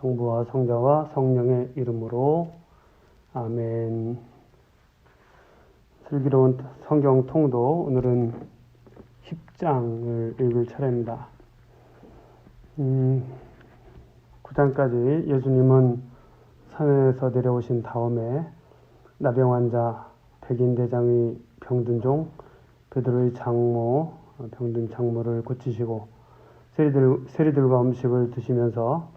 성부와 성자와 성령의 이름으로 아멘. 슬기로운 성경 통도 오늘은 10장을 읽을 차례입니다. 9장까지 예수님은 산에서 내려오신 다음에 나병 환자, 백인 대장의 병든 종, 베드로의 장모, 병든 장모를 고치시고 세리들과 음식을 드시면서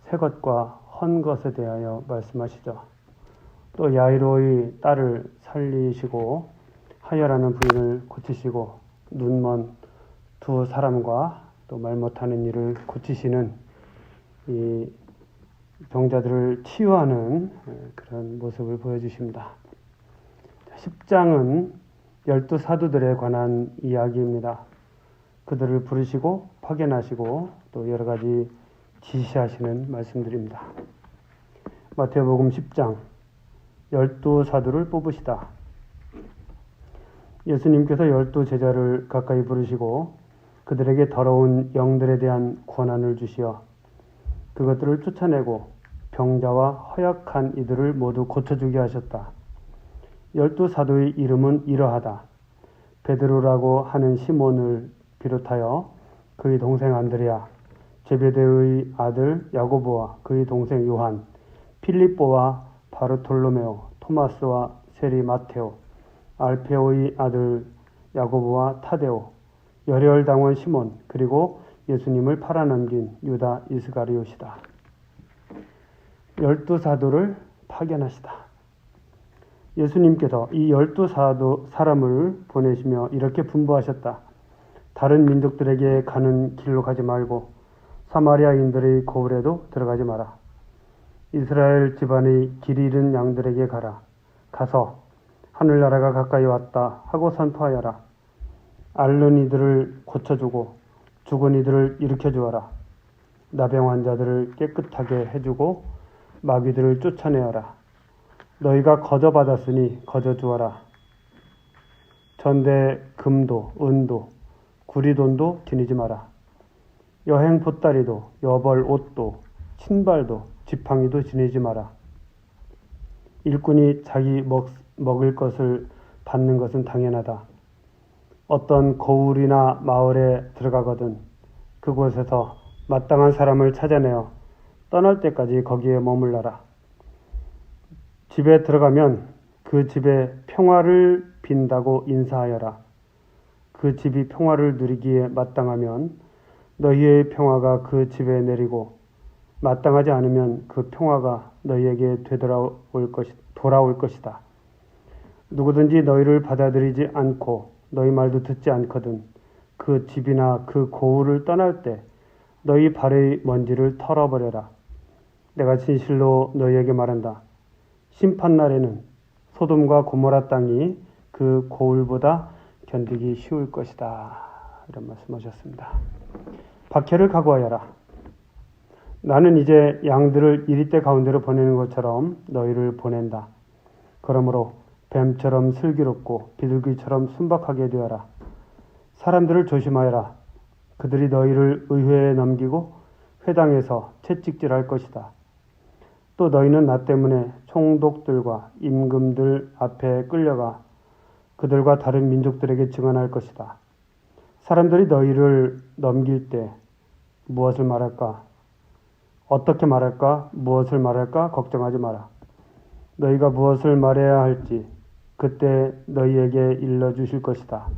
새 것과 헌 것에 대하여 말씀하시죠. 또 야이로의 딸을 살리시고 하혈하는 부인을 고치시고 눈먼 두 사람과 또 말 못하는 이를 고치시는 이 병자들을 치유하는 그런 모습을 보여주십니다. 10장은 12사도들에 관한 이야기입니다. 그들을 부르시고 파견하시고 또 여러 가지 지시하시는 말씀들입니다. 마태복음 10장 12사도를 뽑으시다. 예수님께서 12제자를 가까이 부르시고 그들에게 더러운 영들에 대한 권한을 주시어 그것들을 쫓아내고 병자와 허약한 이들을 모두 고쳐주게 하셨다. 12사도의 이름은 이러하다. 베드로라고 하는 시몬을 비롯하여 그의 동생 안드레아, 제베데의 아들 야고보와 그의 동생 요한, 필립보와 바르톨로메오, 토마스와 세리 마테오, 알페오의 아들 야고보와 타데오, 열혈당원 시몬, 그리고 예수님을 팔아넘긴 유다 이스가리옷이다. 12사도를 파견하시다. 예수님께서 이 12사도 사람을 보내시며 이렇게 분부하셨다. 다른 민족들에게 가는 길로 가지 말고 사마리아인들의 고을에도 들어가지 마라. 이스라엘 집안의 길 잃은 양들에게 가라. 가서 하늘나라가 가까이 왔다 하고 선포하여라. 앓는 이들을 고쳐주고 죽은 이들을 일으켜주어라. 나병 환자들을 깨끗하게 해주고 마귀들을 쫓아내어라. 너희가 거저받았으니 거저주어라. 전대 금도 은도 구리돈도 지니지 마라. 여행 보따리도 여벌 옷도 신발도 지팡이도 지니지 마라. 일꾼이 자기 먹을 것을 받는 것은 당연하다. 어떤 고을이나 마을에 들어가거든 그곳에서 마땅한 사람을 찾아내어 떠날 때까지 거기에 머물러라. 집에 들어가면 그 집에 평화를 빈다고 인사하여라. 그 집이 평화를 누리기에 마땅하면 너희의 평화가 그 집에 내리고 마땅하지 않으면 그 평화가 너희에게 돌아올 것이다. 누구든지 너희를 받아들이지 않고 너희 말도 듣지 않거든 그 집이나 그 고을을 떠날 때 너희 발의 먼지를 털어버려라. 내가 진실로 너희에게 말한다. 심판날에는 소돔과 고모라 땅이 그 고을보다 견디기 쉬울 것이다. 이런 말씀하셨습니다. 박해를 각오하여라. 나는 이제 양들을 이리떼 가운데로 보내는 것처럼 너희를 보낸다. 그러므로 뱀처럼 슬기롭고 비둘기처럼 순박하게 되어라. 사람들을 조심하여라. 그들이 너희를 의회에 넘기고 회당에서 채찍질할 것이다. 또 너희는 나 때문에 총독들과 임금들 앞에 끌려가 그들과 다른 민족들에게 증언할 것이다. 사람들이 너희를 넘길 때 무엇을 말할까? 어떻게 말할까? 무엇을 말할까? 걱정하지 마라. 너희가 무엇을 말해야 할지 그때 너희에게 일러주실 것이다.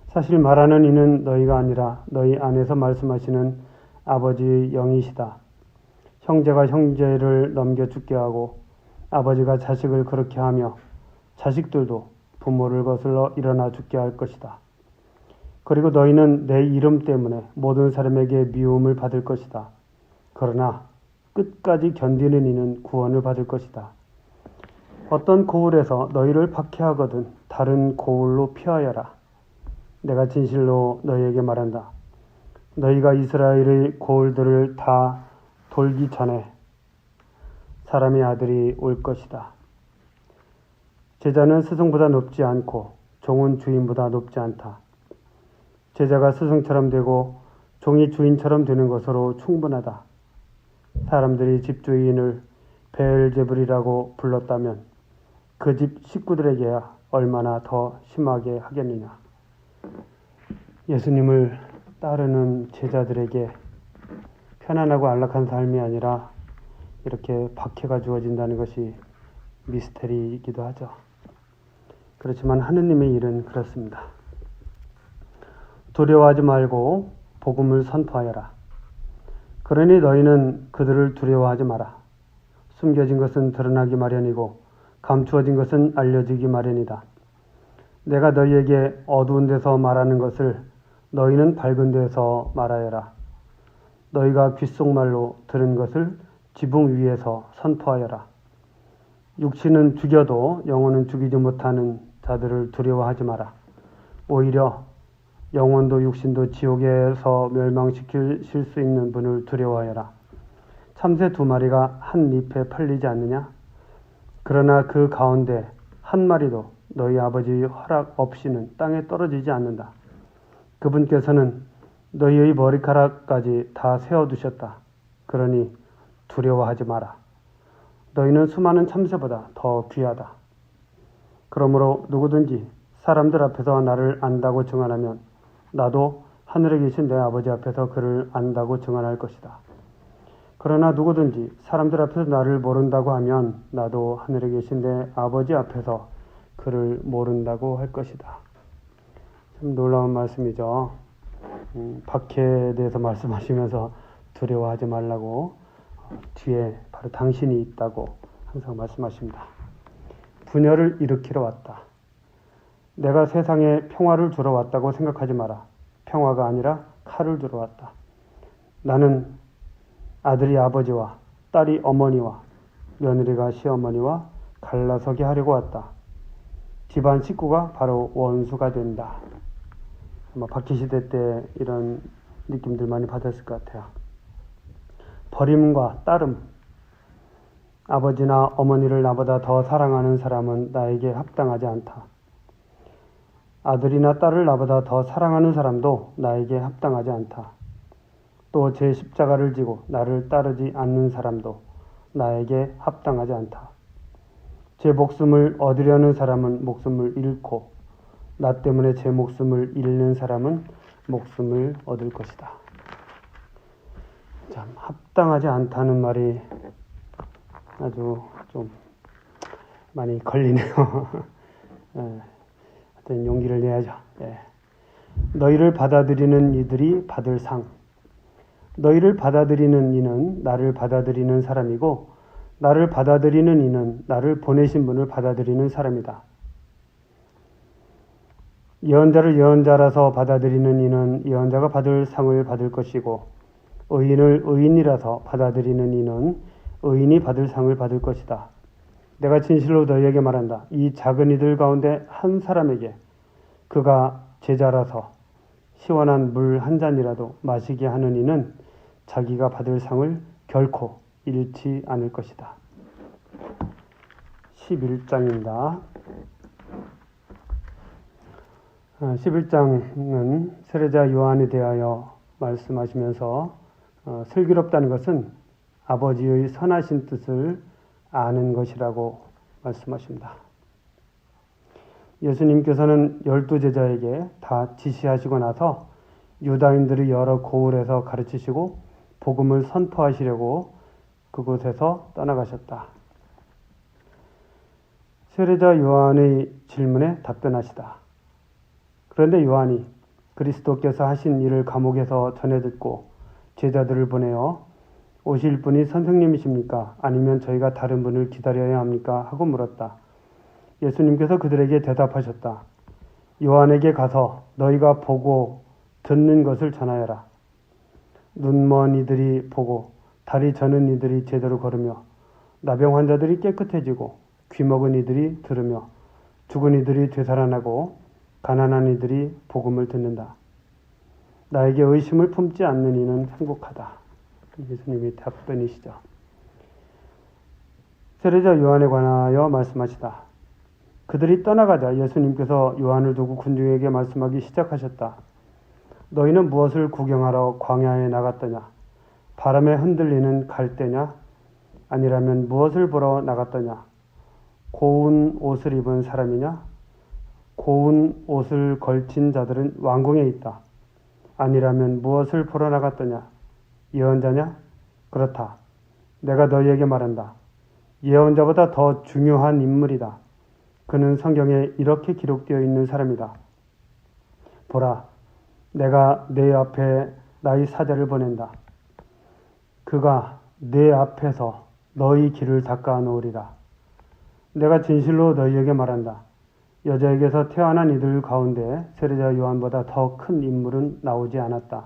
사실 말하는 이는 너희가 아니라 너희 안에서 말씀하시는 아버지의 영이시다. 형제가 형제를 넘겨 죽게 하고 아버지가 자식을 그렇게 하며 자식들도 부모를 거슬러 일어나 죽게 할 것이다. 그리고 너희는 내 이름 때문에 모든 사람에게 미움을 받을 것이다. 그러나 끝까지 견디는 이는 구원을 받을 것이다. 어떤 고을에서 너희를 박해하거든 다른 고을로 피하여라. 내가 진실로 너희에게 말한다. 너희가 이스라엘의 고을들을 다 돌기 전에 사람의 아들이 올 것이다. 제자는 스승보다 높지 않고 종은 주인보다 높지 않다. 제자가 스승처럼 되고 종이 주인처럼 되는 것으로 충분하다. 사람들이 집주인을 베엘제불이라고 불렀다면 그 집 식구들에게야 얼마나 더 심하게 하겠느냐. 예수님을 따르는 제자들에게 편안하고 안락한 삶이 아니라 이렇게 박해가 주어진다는 것이 미스테리이기도 하죠. 그렇지만 하느님의 일은 그렇습니다. 두려워하지 말고 복음을 선포하여라. 그러니 너희는 그들을 두려워하지 마라. 숨겨진 것은 드러나기 마련이고 감추어진 것은 알려지기 마련이다. 내가 너희에게 어두운 데서 말하는 것을 너희는 밝은 데서 말하여라. 너희가 귓속말로 들은 것을 지붕 위에서 선포하여라. 육신은 죽여도 영혼은 죽이지 못하는 자들을 두려워하지 마라. 오히려 영혼도 육신도 지옥에서 멸망시키실 수 있는 분을 두려워하여라. 참새 2마리가 한 잎에 팔리지 않느냐? 그러나 그 가운데 한 마리도 너희 아버지의 허락 없이는 땅에 떨어지지 않는다. 그분께서는 너희의 머리카락까지 다 세워두셨다. 그러니 두려워하지 마라. 너희는 수많은 참새보다 더 귀하다. 그러므로 누구든지 사람들 앞에서 나를 안다고 증언하면 나도 하늘에 계신 내 아버지 앞에서 그를 안다고 증언할 것이다. 그러나 누구든지 사람들 앞에서 나를 모른다고 하면 나도 하늘에 계신 내 아버지 앞에서 그를 모른다고 할 것이다. 참 놀라운 말씀이죠. 박해에 대해서 말씀하시면서 두려워하지 말라고 뒤에 바로 당신이 있다고 항상 말씀하십니다. 분열을 일으키러 왔다. 내가 세상에 평화를 주러 왔다고 생각하지 마라. 평화가 아니라 칼을 주러 왔다. 나는 아들이 아버지와 딸이 어머니와 며느리가 시어머니와 갈라서게 하려고 왔다. 집안 식구가 바로 원수가 된다. 아마 박해시대 때 이런 느낌들 많이 받았을 것 같아요. 버림과 따름. 아버지나 어머니를 나보다 더 사랑하는 사람은 나에게 합당하지 않다. 아들이나 딸을 나보다 더 사랑하는 사람도 나에게 합당하지 않다. 또 제 십자가를 지고 나를 따르지 않는 사람도 나에게 합당하지 않다. 제 목숨을 얻으려는 사람은 목숨을 잃고 나 때문에 제 목숨을 잃는 사람은 목숨을 얻을 것이다. 참 합당하지 않다는 말이 아주 좀 많이 걸리네요. 하여튼 용기를 내야죠. 너희를 받아들이는 이들이 받을 상. 너희를 받아들이는 이는 나를 받아들이는 사람이고 나를 받아들이는 이는 나를 보내신 분을 받아들이는 사람이다. 예언자를 예언자라서 받아들이는 이는 예언자가 받을 상을 받을 것이고 의인을 의인이라서 받아들이는 이는 의인이 받을 상을 받을 것이다. 내가 진실로 너희에게 말한다. 이 작은 이들 가운데 한 사람에게 그가 제자라서 시원한 물 한 잔이라도 마시게 하는 이는 자기가 받을 상을 결코 잃지 않을 것이다. 11장입니다. 11장은 세례자 요한에 대하여 말씀하시면서 슬기롭다는 것은 아버지의 선하신 뜻을 아는 것이라고 말씀하십니다. 예수님께서는 12제자에게 다 지시하시고 나서 유다인들의 여러 고을에서 가르치시고 복음을 선포하시려고 그곳에서 떠나가셨다. 세례자 요한의 질문에 답변하시다. 그런데 요한이 그리스도께서 하신 일을 감옥에서 전해 듣고 제자들을 보내어 오실 분이 선생님이십니까? 아니면 저희가 다른 분을 기다려야 합니까? 하고 물었다. 예수님께서 그들에게 대답하셨다. 요한에게 가서 너희가 보고 듣는 것을 전하여라. 눈먼 이들이 보고 다리 저는 이들이 제대로 걸으며 나병 환자들이 깨끗해지고 귀먹은 이들이 들으며 죽은 이들이 되살아나고 가난한 이들이 복음을 듣는다. 나에게 의심을 품지 않는 이는 행복하다. 예수님이 답변이시죠. 세례자 요한에 관하여 말씀하시다. 그들이 떠나가자 예수님께서 요한을 두고 군중에게 말씀하기 시작하셨다. 너희는 무엇을 구경하러 광야에 나갔더냐? 바람에 흔들리는 갈대냐? 아니라면 무엇을 보러 나갔더냐? 고운 옷을 입은 사람이냐? 고운 옷을 걸친 자들은 왕궁에 있다. 아니라면 무엇을 보러 나갔더냐? 예언자냐? 그렇다. 내가 너희에게 말한다. 예언자보다 더 중요한 인물이다. 그는 성경에 이렇게 기록되어 있는 사람이다. 보라, 내가 내 앞에 나의 사자를 보낸다. 그가 내 앞에서 너희 길을 닦아 놓으리라. 내가 진실로 너희에게 말한다. 여자에게서 태어난 이들 가운데 세례자 요한보다 더 큰 인물은 나오지 않았다.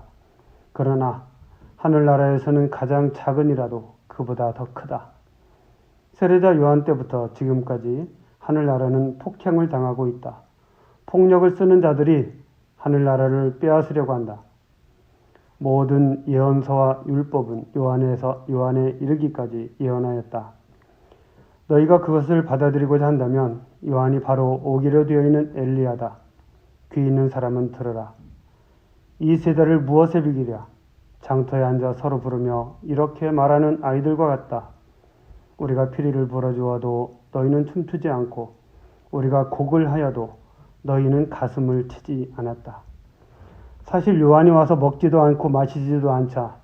그러나 하늘나라에서는 가장 작은 이라도 그보다 더 크다. 세례자 요한 때부터 지금까지 하늘나라는 폭행을 당하고 있다. 폭력을 쓰는 자들이 하늘나라를 빼앗으려고 한다. 모든 예언서와 율법은 요한에 이르기까지 예언하였다. 너희가 그것을 받아들이고자 한다면 요한이 바로 오기로 되어 있는 엘리야다. 귀 있는 사람은 들으라. 이 세대를 무엇에 비기랴? 장터에 앉아 서로 부르며 이렇게 말하는 아이들과 같다. 우리가 피리를 불어주어도 너희는 춤추지 않고 우리가 곡을 하여도 너희는 가슴을 치지 않았다. 사실 요한이 와서 먹지도 않고 마시지도 않자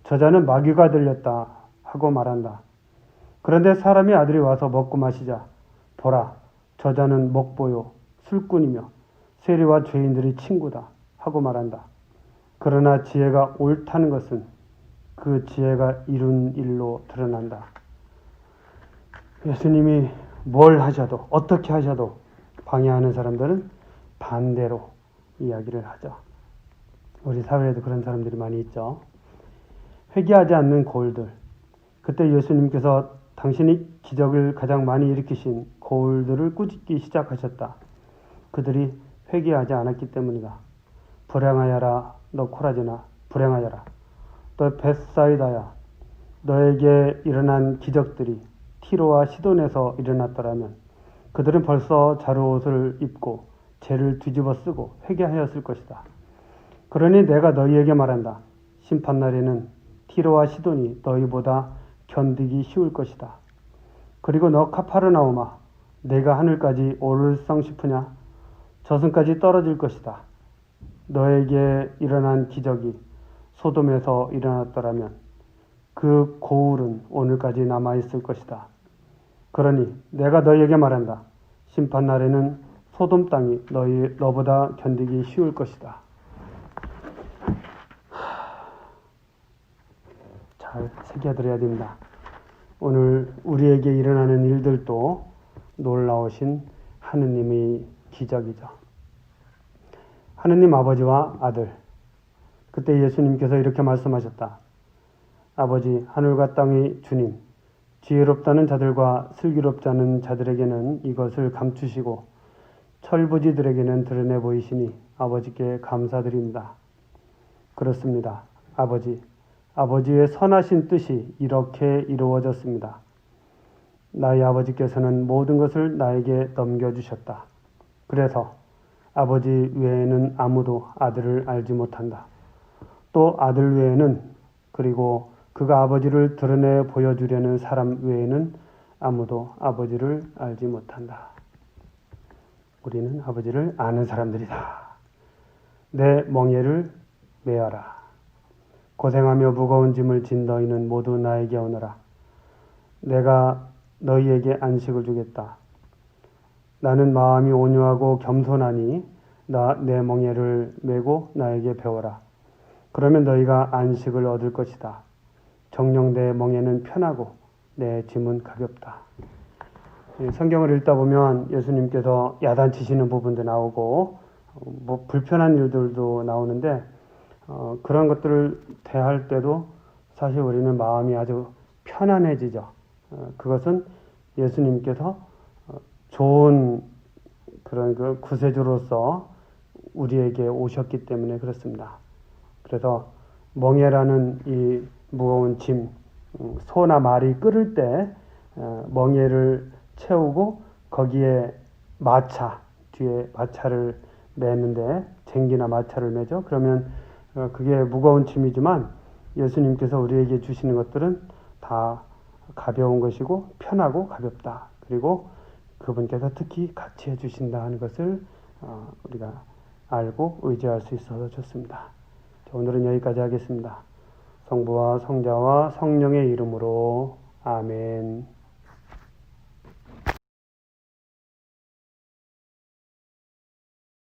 저자는 마귀가 들렸다 하고 말한다. 그런데 사람의 아들이 와서 먹고 마시자 보라, 저자는 먹보요 술꾼이며 세리와 죄인들이 친구다 하고 말한다. 그러나 지혜가 옳다는 것은 그 지혜가 이룬 일로 드러난다. 예수님이 뭘 하셔도 어떻게 하셔도 방해하는 사람들은 반대로 이야기를 하죠. 우리 사회에도 그런 사람들이 많이 있죠. 회개하지 않는 고울들. 그때 예수님께서 당신이 기적을 가장 많이 일으키신 고울들을 꾸짖기 시작하셨다. 그들이 회개하지 않았기 때문이다. 불행하여라 너 코라지나, 불행하여라 너 벳사이다야, 너에게 일어난 기적들이 티로와 시돈에서 일어났더라면 그들은 벌써 자루옷을 입고 죄를 뒤집어 쓰고 회개하였을 것이다. 그러니 내가 너희에게 말한다. 심판날에는 티로와 시돈이 너희보다 견디기 쉬울 것이다. 그리고 너 카파르나움아, 내가 하늘까지 오를성 싶으냐? 저승까지 떨어질 것이다. 너에게 일어난 기적이 소돔에서 일어났더라면 그 고울은 오늘까지 남아있을 것이다. 그러니 내가 너희에게 말한다. 심판날에는 소돔 땅이 너보다 견디기 쉬울 것이다. 잘 새겨들어야 됩니다. 오늘 우리에게 일어나는 일들도 놀라우신 하느님의 기적이죠. 하느님 아버지와 아들. 그때 예수님께서 이렇게 말씀하셨다. 아버지, 하늘과 땅의 주님, 지혜롭다는 자들과 슬기롭지 않은 자들에게는 이것을 감추시고 철부지들에게는 드러내 보이시니 아버지께 감사드립니다. 그렇습니다. 아버지의 선하신 뜻이 이렇게 이루어졌습니다. 나의 아버지께서는 모든 것을 나에게 넘겨주셨다. 그래서 아버지 외에는 아무도 아들을 알지 못한다. 또 아들 외에는, 그리고 그가 아버지를 드러내 보여주려는 사람 외에는 아무도 아버지를 알지 못한다. 우리는 아버지를 아는 사람들이다. 내 멍에를 메어라. 고생하며 무거운 짐을 진 너희는 모두 나에게 오너라. 내가 너희에게 안식을 주겠다. 나는 마음이 온유하고 겸손하니 내 멍에를 메고 나에게 배워라. 그러면 너희가 안식을 얻을 것이다. 정녕 내 멍에는 편하고 내 짐은 가볍다. 성경을 읽다 보면 예수님께서 야단치시는 부분도 나오고 불편한 일들도 나오는데 그런 것들을 대할 때도 사실 우리는 마음이 아주 편안해지죠. 그것은 예수님께서 좋은 그런 그 구세주로서 우리에게 오셨기 때문에 그렇습니다. 그래서 멍에라는 이 무거운 짐, 소나 말이 끓을 때 멍에를 채우고 거기에 뒤에 마차를 매는데 쟁기나 마차를 매죠. 그러면 그게 무거운 짐이지만 예수님께서 우리에게 주시는 것들은 다 가벼운 것이고 편하고 가볍다. 그리고 그분께서 특히 같이 해주신다 하는 것을 우리가 알고 의지할 수 있어서 좋습니다. 오늘은 여기까지 하겠습니다. 성부와 성자와 성령의 이름으로 아멘.